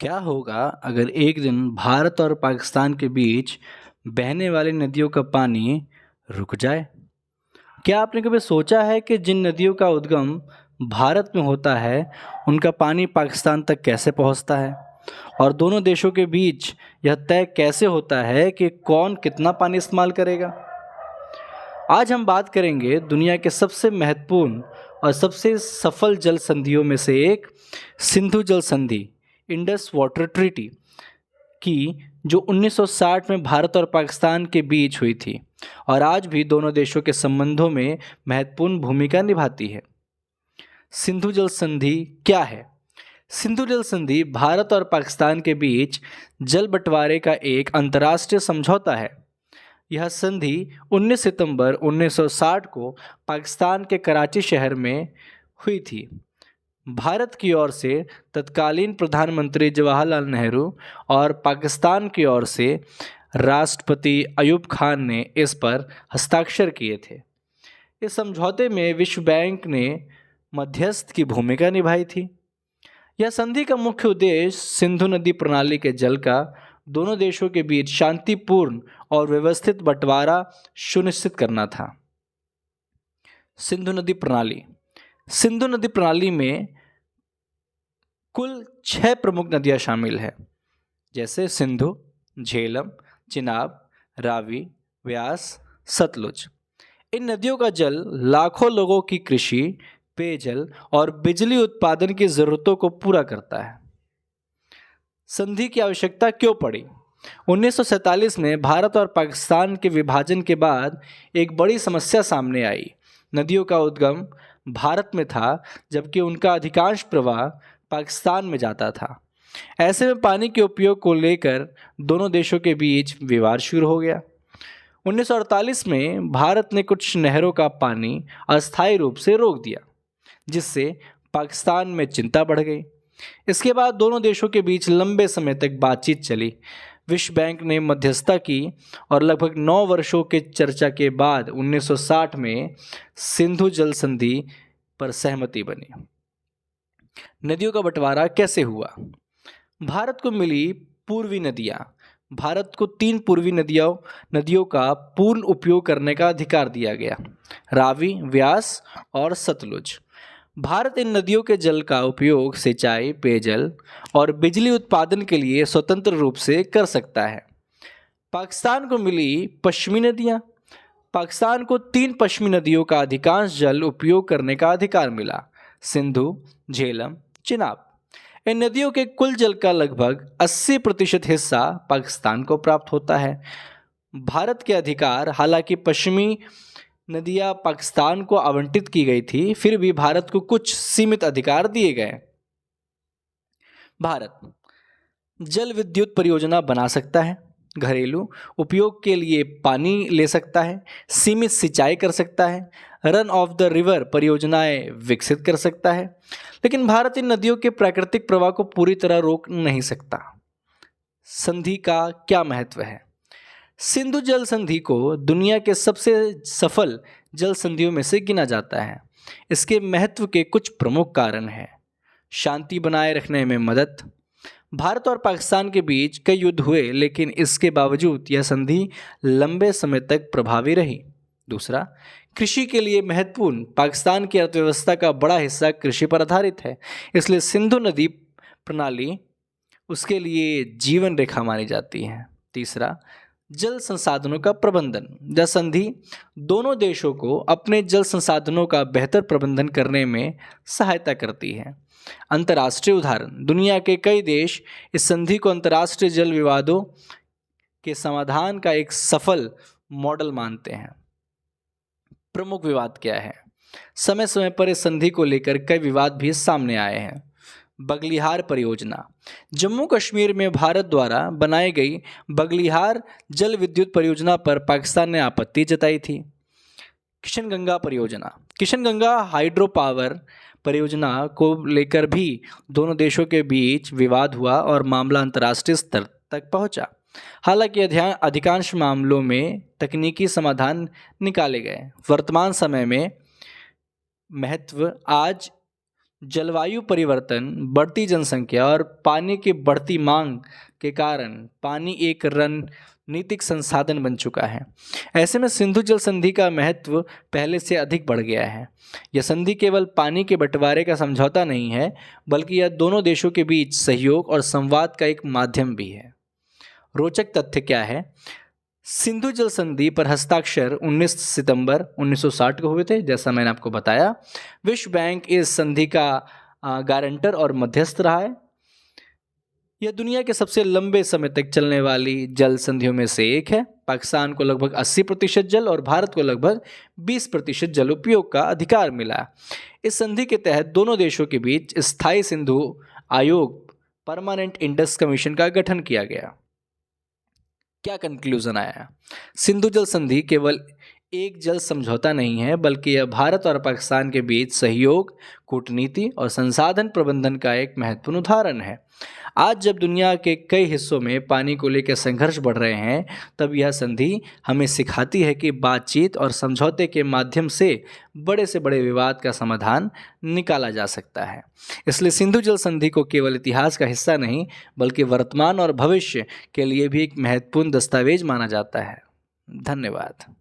क्या होगा अगर एक दिन भारत और पाकिस्तान के बीच बहने वाली नदियों का पानी रुक जाए? क्या आपने कभी सोचा है कि जिन नदियों का उद्गम भारत में होता है, उनका पानी पाकिस्तान तक कैसे पहुंचता है? और दोनों देशों के बीच यह तय कैसे होता है कि कौन कितना पानी इस्तेमाल करेगा? आज हम बात करेंगे दुनिया के सबसे महत्वपूर्ण और सबसे सफल जल संधियों में से एक सिंधु जल संधि, इंडस वाटर ट्रीटी की, जो 1960 में भारत और पाकिस्तान के बीच हुई थी और आज भी दोनों देशों के संबंधों में महत्वपूर्ण भूमिका निभाती है। सिंधु जल संधि क्या है? सिंधु जल संधि भारत और पाकिस्तान के बीच जल बंटवारे का एक अंतर्राष्ट्रीय समझौता है। यह संधि 19 सितंबर 1960 को पाकिस्तान के कराची शहर में हुई थी। भारत की ओर से तत्कालीन प्रधानमंत्री जवाहरलाल नेहरू और पाकिस्तान की ओर से राष्ट्रपति अयूब खान ने इस पर हस्ताक्षर किए थे। इस समझौते में विश्व बैंक ने मध्यस्थ की भूमिका निभाई थी। यह संधि का मुख्य उद्देश्य सिंधु नदी प्रणाली के जल का दोनों देशों के बीच शांतिपूर्ण और व्यवस्थित बंटवारा सुनिश्चित करना था। सिंधु नदी प्रणाली। सिंधु नदी प्रणाली में कुल 6 प्रमुख नदियां शामिल हैं, जैसे सिंधु, झेलम, चिनाब, रावी, व्यास, सतलुज। इन नदियों का जल लाखों लोगों की कृषि, पेयजल और बिजली उत्पादन की जरूरतों को पूरा करता है। संधि की आवश्यकता क्यों पड़ी? 1947 में भारत और पाकिस्तान के विभाजन के बाद एक बड़ी समस्या सामने आई। नदियों का उद्गम भारत में था, जबकि उनका अधिकांश प्रवाह पाकिस्तान में जाता था। ऐसे में पानी के उपयोग को लेकर दोनों देशों के बीच विवाद शुरू हो गया। 1948 में भारत ने कुछ नहरों का पानी अस्थायी रूप से रोक दिया, जिससे पाकिस्तान में चिंता बढ़ गई। इसके बाद दोनों देशों के बीच लंबे समय तक बातचीत चली। विश्व बैंक ने मध्यस्थता की और लगभग 9 वर्षों के चर्चा के बाद 1960 में सिंधु जल संधि पर सहमति बनी। नदियों का बंटवारा कैसे हुआ? भारत को मिली पूर्वी नदियाँ। भारत को 3 पूर्वी नदियों का पूर्ण उपयोग करने का अधिकार दिया गया: रावी, व्यास और सतलुज। भारत इन नदियों के जल का उपयोग सिंचाई, पेयजल और बिजली उत्पादन के लिए स्वतंत्र रूप से कर सकता है। पाकिस्तान को मिली पश्चिमी नदियाँ। पाकिस्तान को 3 पश्चिमी नदियों का अधिकांश जल उपयोग करने का अधिकार मिला: सिंधु, झेलम, चिनाब। इन नदियों के कुल जल का लगभग 80% हिस्सा पाकिस्तान को प्राप्त होता है। भारत के अधिकार, हालांकि पश्चिमी नदियां पाकिस्तान को आवंटित की गई थी, फिर भी भारत को कुछ सीमित अधिकार दिए गए। भारत जल विद्युत परियोजना बना सकता है, घरेलू उपयोग के लिए पानी ले सकता है, सीमित सिंचाई कर सकता है, रन ऑफ द रिवर परियोजनाएं विकसित कर सकता है, लेकिन भारत इन नदियों के प्राकृतिक प्रवाह को पूरी तरह रोक नहीं सकता। संधि का क्या महत्व है? सिंधु जल संधि को दुनिया के सबसे सफल जल संधियों में से गिना जाता है। इसके महत्व के कुछ प्रमुख कारण हैं: शांति बनाए रखने में मदद। भारत और पाकिस्तान के बीच कई युद्ध हुए, लेकिन इसके बावजूद यह संधि लंबे समय तक प्रभावी रही। दूसरा, कृषि के लिए महत्वपूर्ण। पाकिस्तान की अर्थव्यवस्था का बड़ा हिस्सा कृषि पर आधारित है, इसलिए सिंधु नदी प्रणाली उसके लिए जीवन रेखा मानी जाती है। तीसरा, जल संसाधनों का प्रबंधन। यह संधि दोनों देशों को अपने जल संसाधनों का बेहतर प्रबंधन करने में सहायता करती है। अंतर्राष्ट्रीय उदाहरण। दुनिया के कई देश इस संधि को अंतर्राष्ट्रीय जल विवादों के समाधान का एक सफल मॉडल मानते हैं। प्रमुख विवाद क्या है? समय समय पर इस संधि को लेकर कई विवाद भी सामने आए हैं। बगलिहार परियोजना। जम्मू कश्मीर में भारत द्वारा बनाई गई बगलिहार जल विद्युत परियोजना पर पाकिस्तान ने आपत्ति जताई थी। किशनगंगा परियोजना। किशनगंगा हाइड्रो पावर परियोजना को लेकर भी दोनों देशों के बीच विवाद हुआ और मामला अंतर्राष्ट्रीय स्तर तक पहुंचा। हालांकि अधिकांश मामलों में तकनीकी समाधान निकाले गए। वर्तमान समय में महत्व। आज जलवायु परिवर्तन, बढ़ती जनसंख्या और पानी की बढ़ती मांग के कारण पानी एक रणनीतिक संसाधन बन चुका है। ऐसे में सिंधु जल संधि का महत्व पहले से अधिक बढ़ गया है। यह संधि केवल पानी के बंटवारे का समझौता नहीं है, बल्कि यह दोनों देशों के बीच सहयोग और संवाद का एक माध्यम भी है। रोचक तथ्य क्या है? सिंधु जल संधि पर हस्ताक्षर 19 सितंबर 1960 को हुए थे, जैसा मैंने आपको बताया। विश्व बैंक इस संधि का गारंटर और मध्यस्थ रहा है। यह दुनिया के सबसे लंबे समय तक चलने वाली जल संधियों में से एक है। पाकिस्तान को लगभग 80% जल और भारत को लगभग 20% जल उपयोग का अधिकार मिला। इस संधि के तहत दोनों देशों के बीच स्थायी सिंधु आयोग, परमानेंट इंडस कमीशन का गठन किया गया। क्या कंक्लूजन आया? सिंधु जल संधि केवल एक जल समझौता नहीं है, बल्कि यह भारत और पाकिस्तान के बीच सहयोग, कूटनीति और संसाधन प्रबंधन का एक महत्वपूर्ण उदाहरण है। आज जब दुनिया के कई हिस्सों में पानी को लेकर संघर्ष बढ़ रहे हैं, तब यह संधि हमें सिखाती है कि बातचीत और समझौते के माध्यम से बड़े विवाद का समाधान निकाला जा सकता है। इसलिए सिंधु जल संधि को केवल इतिहास का हिस्सा नहीं, बल्कि वर्तमान और भविष्य के लिए भी एक महत्वपूर्ण दस्तावेज माना जाता है। धन्यवाद।